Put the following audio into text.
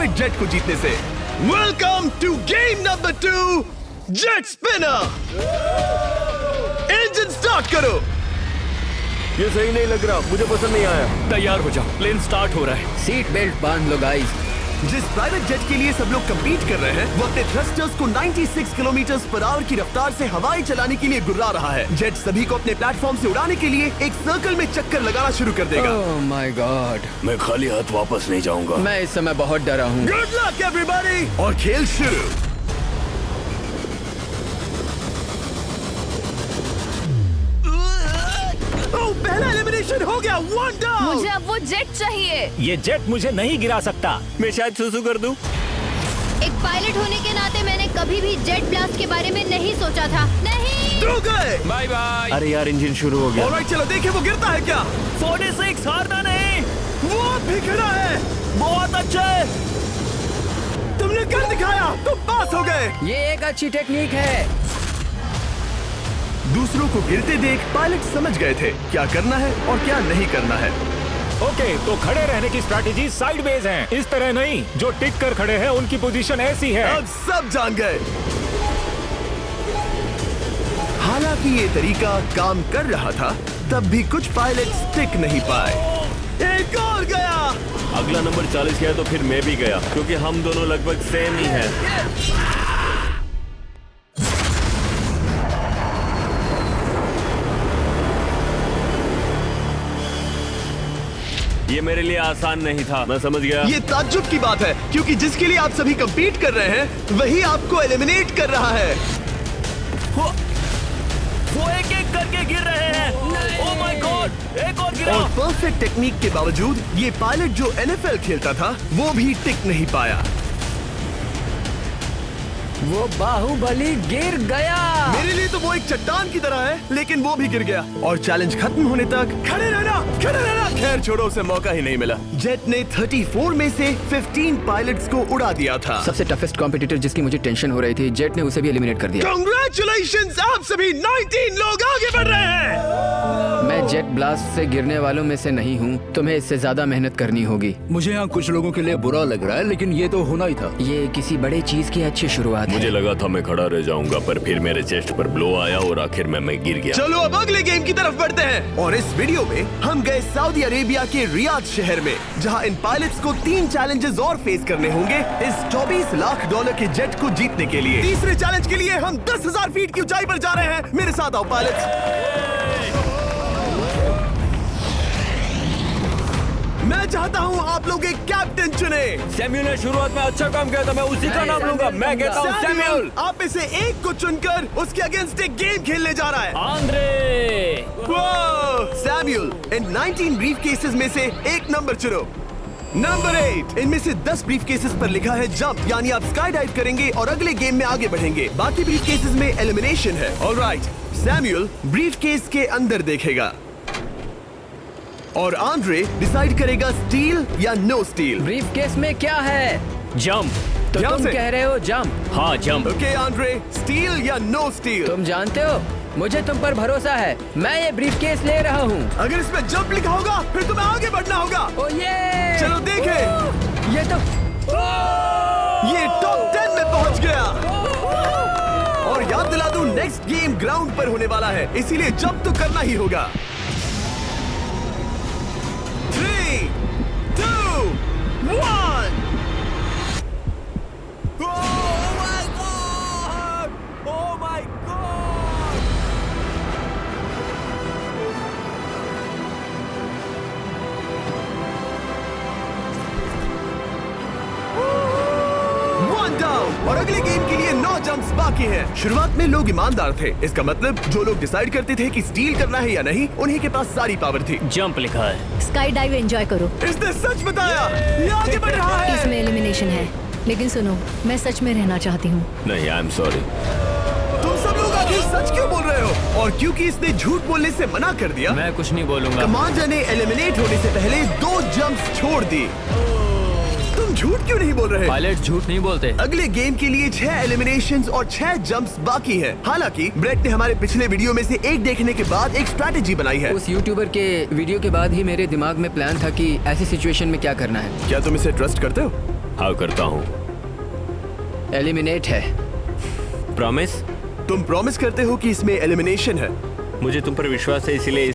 Pilot jet को जीतने से। Welcome to game number 2, jet spinner. Engine start करो। ये सही नहीं लग रहा, मुझे पसंद नहीं आया। तैयार हो जाओ, प्लेन स्टार्ट हो रहा है। सीट बेल्ट बांध लो गाइस। जिस प्राइवेट जेट के लिए सब लोग कम्पीट कर रहे हैं, वो अपने थ्रस्टर्स को 96 किलोमीटर पर आवर की रफ्तार से हवाएं चलाने के लिए गुर्रा रहा है। जेट सभी को अपने प्लेटफॉर्म से उड़ाने के लिए एक सर्कल में चक्कर लगाना शुरू कर देगा। ओह माय गॉड, मैं खाली हाथ वापस नहीं जाऊंगा। मैं इस समय बहुत डरा हूँ। गुड लक एवरीबॉडी, और खेल शुरू। पहला एलिमिनेशन हो गया, 1 डाउन। मुझे अब वो जेट चाहिए। ये जेट मुझे नहीं गिरा सकता। मैं शायद सुसु कर दूं। एक पायलट होने के नाते मैंने कभी भी जेट ब्लास्ट के बारे में नहीं सोचा था। नहीं। दो गए। Bye bye. अरे यार, इंजन शुरू हो गया। ऑलराइट, चलो देखें वो गिरता है क्या। 46 हारना नहीं। वो भी खड़ा है। बहुत अच्छे। तुमने कर दिखाया, तुम पास हो गए। ये एक अच्छी टेक्निक है। दूसरों को गिरते देख पायलट समझ गए थे क्या करना है और क्या नहीं करना है। ओके, तो खड़े रहने की स्ट्रैटेजी साइडवेज है, इस तरह नहीं। जो टिक कर खड़े हैं उनकी पोजीशन ऐसी है। अब सब जान गए। हालांकि ये तरीका काम कर रहा था, तब भी कुछ पायलट टिक नहीं पाए। एक और गया। अगला नंबर 40 गया तो फिर मैं भी गया, क्योंकि हम दोनों लगभग सेम ही हैं। ये मेरे लिए आसान नहीं था, मैं समझ गया। ये ताज्जुब की बात है, क्योंकि जिसके लिए आप सभी कंपीट कर रहे हैं वही आपको एलिमिनेट कर रहा है। वो एक एक करके गिर रहे हैं। ओह माय गॉड, एक और गिरा। और परफेक्ट टेक्निक के बावजूद ये पायलट जो NFL खेलता था वो भी टिक नहीं पाया। वो बाहुबली गिर गया। मेरे लिए तो वो एक चट्टान की तरह है, लेकिन वो भी गिर गया। और चैलेंज खत्म होने तक खड़े रहना, खड़े रहना। खैर छोड़ो, उसे मौका ही नहीं मिला। जेट ने 34 में से 15 पायलट्स को उड़ा दिया था। सबसे टफेस्ट कॉम्पिटिटर जिसकी मुझे टेंशन हो रही थी, जेट ने उसे भी एलिमिनेट कर दिया। कांग्रेचुलेशंस, आप सभी 19 लोग आगे बढ़ रहे हैं। मैं जेट ब्लास्ट से गिरने वालों में से नहीं हूँ। तुम्हें इससे ज्यादा मेहनत करनी होगी। मुझे यहाँ कुछ लोगों के लिए बुरा लग रहा है, लेकिन ये तो होना ही था। ये किसी बड़े चीज की अच्छी शुरुआत है। मुझे लगा था मैं खड़ा रह जाऊंगा, पर फिर मेरे चेस्ट पर ब्लो आया और आखिर में मैं गिर गया। चलो अब अगले गेम की तरफ बढ़ते हैं। और इस वीडियो में हम गए सऊदी अरेबिया के रियाद शहर में, जहां इन पायलट्स को 3 चैलेंजेस और फेस करने होंगे इस $24 लाख के जेट को जीतने के लिए। तीसरे चैलेंज के लिए हम 10,000 फीट की ऊंचाई पर जा रहे हैं। मेरे साथ आओ पायलट्स। मैं चाहता हूँ आप लोग एक कैप्टन चुने। सैमुअल ने शुरुआत में अच्छा काम किया था, मैं उसी का नाम लूंगा। मैं कहता हूँ सैमुअल। आप में से एक को चुनकर उसके अगेंस्ट एक गेम खेलने जा रहा है। आंद्रे। सैमुअल, इन 19 ब्रीफ केसेस में से एक नंबर चुनो। नंबर 8। इनमें से 10 ब्रीफ केसेस पर लिखा है जंप, यानी आप स्काई डाइव करेंगे और अगले गेम में आगे बढ़ेंगे। बाकी ब्रीफ केसेस में एलिमिनेशन है। ऑलराइट, सैमुअल ब्रीफ केस के अंदर देखेगा और आंद्रे डिसाइड करेगा स्टील या नो स्टील। ब्रीफ केस में क्या है? जंप। तो ध्यान तुम से। कह रहे हो जंप। हाँ, जंप। ओके आंद्रे, स्टील या नो स्टील? तुम जानते हो, मुझे तुम पर भरोसा है। मैं ये ब्रीफ केस ले रहा हूँ। अगर इसमें जंप लिखा होगा फिर तुम्हें आगे बढ़ना होगा। ओ ये चलो देखें। ये तो ये टॉप 10 में पहुंच गया। और याद दिला दूं, नेक्स्ट गेम ग्राउंड पर होने वाला है, इसीलिए जंप तो करना ही होगा। 3, 2, 1। और अगले गेम के लिए 9 जंप्स बाकी हैं। शुरुआत में लोग ईमानदार थे, इसका मतलब जो लोग डिसाइड करते थे कि स्टील करना है या नहीं, उन्हीं के पास सारी पावर थी। जंप लिखा है। स्काई डाइव एंजॉय करो। इसने सच बताया, ये आगे बढ़ रहा है। इसमें एलिमिनेशन है, लेकिन सुनो, मैं सच में रहना चाहती हूँ। नहीं, आई एम सॉरी। तुम सब लोग आखिर सच क्यों बोल रहे हो? और क्योंकि इसने झूठ बोलने से मना कर दिया, मैं कुछ नहीं बोलूंगा। कमांडर ने एलिमिनेट होने से पहले 2 जंप्स छोड़ दी। तुम झूठ क्यों नहीं बोल रहे? पायलट झूठ नहीं बोलते। अगले गेम के लिए 6 एलिमिनेशंस और 6 जंप्स बाकी हैं। हालांकि ब्रेट ने हमारे पिछले वीडियो में से एक देखने के बाद एक स्ट्रैटेजी बनाई है। उस यूट्यूबर के वीडियो के बाद ही मेरे दिमाग में प्लान था कि ऐसी सिचुएशन में क्या करना है। क्या तुम इसे ट्रस्ट करते हो? हाँ करता हूँ। एलिमिनेट है। प्रॉमिस? तुम प्रॉमिस करते हो कि इसमें एलिमिनेशन है? मुझे तुम पर विश्वास है, इसीलिए